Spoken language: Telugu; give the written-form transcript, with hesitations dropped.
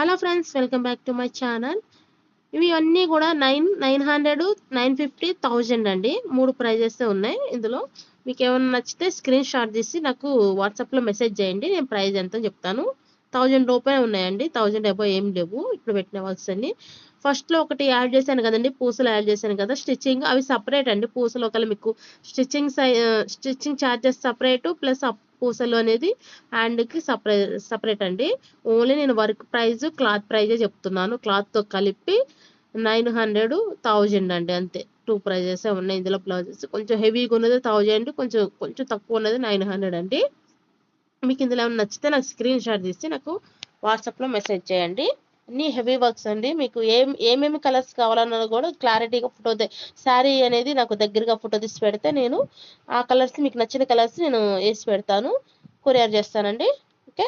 Hello friends, welcome back to my channel. ఇవి అన్నీ కూడా 900, 950, 1000 అండి. 3 ప్రైజెస్ ఉన్నాయి. ఇందులో మీకు ఏమైనా నచ్చితే స్క్రీన్ షాట్ తీసి నాకు వాట్సాప్లో మెసేజ్ చేయండి. నేను ప్రైస్ ఎంతో చెప్తాను. 1000 రూపాయలు ఉన్నాయండి. 1000 అబో ఏం లేవు ఇప్పుడు పెట్టిన వర్క్స్ అన్ని. ఫస్ట్లో ఒకటి యాడ్ చేశాను కదండి, పూసలు యాడ్ చేశాను కదా స్టిచ్చింగ్, అవి సపరేట్ అండి. పూసలు ఒకవేళ మీకు స్టిచ్చింగ్ ఛార్జెస్ సపరేటు, ప్లస్ పూసలు అనేది హ్యాండ్కి సపరేట్ అండి. ఓన్లీ నేను వర్క్ ప్రైస్, క్లాత్ ప్రైజే చెప్తున్నాను. క్లాత్తో కలిపి 900, 1000 అండి, అంతే. 2 ప్రైజెస్ ఉన్నాయి ఇందులో. బ్లౌజెస్ కొంచెం హెవీగా ఉన్నది 1000, కొంచెం తక్కువ ఉన్నది 900 అండి. మీకు ఇందులో ఏమైనా నచ్చితే నాకు స్క్రీన్ షాట్ తీసి నాకు వాట్సాప్లో మెసేజ్ చేయండి. అన్నీ హెవీ వర్క్స్ అండి. మీకు ఏమేమి కలర్స్ కావాలన్నది కూడా క్లారిటీగా శారీ అనేది నాకు దగ్గరగా ఫోటో తీసి పెడితే నేను ఆ కలర్స్, మీకు నచ్చిన కలర్స్ నేను వేసి పెడతాను, కొరియర్ చేస్తానండి. ఓకే.